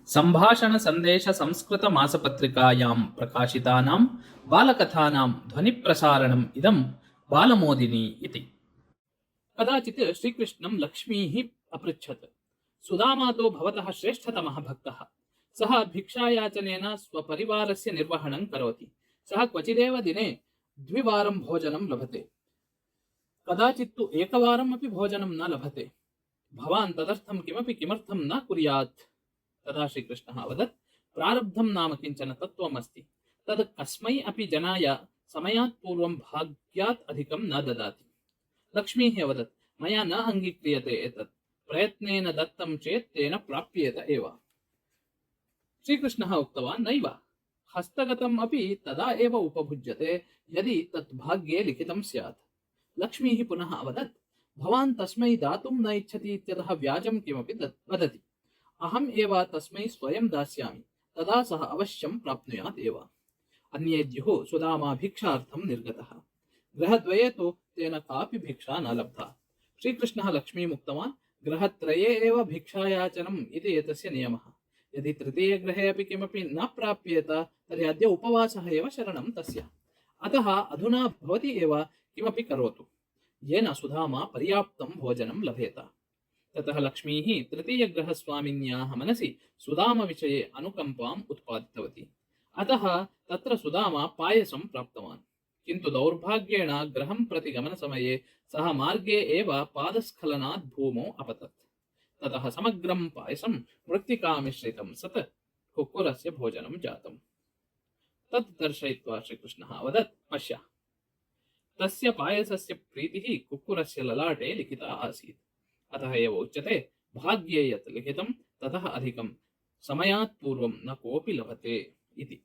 ಸಂಭಾಷಣ ಸಂದೇಶ ಸಂಸ್ಕೃತ ಮಾಸಪತ್ರಿಕಾಯಾಂ ಪ್ರಕಾಶಿತಾನಾಂ ಬಾಲಕಥಾನಾಂ ಧ್ವನಿಪ್ರಸಾರಣಂ ಇದಂ ಬಾಲಮೋದಿನಿ ಇತಿ. ಕದಾಚಿತ್ ಶ್ರೀಕೃಷ್ಣಂ ಲಕ್ಷ್ಮೀಃ ಅಪೃಚ್ಛತ್, ಸುಧಾಮಾ ತೋ ಭವತಃ ಶ್ರೇಷ್ಠತಮಃ ಭಕ್ತಃ, ಸಹ ಭಿಕ್ಷಾಯಾಚನೇನ ಸ್ವಪರಿವಾರಸ್ಯ ನಿರ್ವಹಣಂ ಕರೋತಿ, ಸಹ ಕ್ವಚಿದೇವ ದಿನೇ ದ್ವಿವಾರಂ ಭೋಜನಂ ಲಭತೆ, ಕದಾಚಿತ್ತು ಏಕವಾರಂ ಅಪಿ ಭೋಜನಂ ನ ಲಭತೆ, ಭವಾನ್ ತದರ್ಥಂ ಕಿಮಪಿ ಕಿಮರ್ಥಂ ನ ಕುರ್ಯಾತ್. तदा श्रीकृष्णः अवदत्, प्रारब्धं नाम किञ्चन तत्त्वमस्ति, तद् कस्मै अपि जनाय समयात् पूर्वं भाग्यात् अधिकं न ददाति. लक्ष्मीः अवदत्, मया न अङ्गीक्रियते एतत्, प्रयत्नेन दत्तं चेत् तेन प्राप्येत एव. श्रीकृष्णः उक्तवान्, नैव, हस्तगतम् अपि तदा एव उपभुज्यते यदि तत् भाग्ये लिखितं स्यात्. लक्ष्मीः पुनः अवदत्, भवान् तस्मै दातुं न इच्छति इत्यतः व्याजं किमपि वदति. अहम् एव तस्मै स्वयं दास्यामि, तदा सः अवश्यं प्राप्नुयात् एव. अन्येद्युः सुदामा भिक्षार्थं निर्गतः, गृहद्वये तु तेन कापि भिक्षा न लब्धा. श्रीकृष्णः लक्ष्मीम् उक्तवान्, गृहत्रये एव भिक्षायाचनम् इति एतस्य नियमः. यदि तृतीये गृहे अपि किमपि न प्राप्येत तर्हि अद्य उपवासः एव शरणं तस्य. अतः अधुना भवती एव किमपि करोतु, येन सुधामा पर्याप्तं भोजनं लभेत. ततः लक्ष्मीः तृतीयगृहस्वामिन्याः मनसि सुदामविषये अनुकम्पाम् उत्पादितवती. अतः तत्र सुदामा पायसं प्राप्तवान्. किन्तु दौर्भाग्येण गृहं प्रति गमनसमये सः मार्गे एव पादस्खलनात् भूमौ अपतत्. ततः समग्रं पायसं मृत्तिकामिश्रितं सत् कुक्कुरस्य भोजनं जातम्. तत् दर्शयित्वा श्रीकृष्णः अवदत्, पश्य, तस्य पायसस्य प्रीतिः कुक्कुरस्य ललाटे लिखिता आसीत्. अतः एव उच्यते, भाग्ये यत् लिखितं ततः अधिकं समयात् पूर्वं न कोऽपि लभते इति.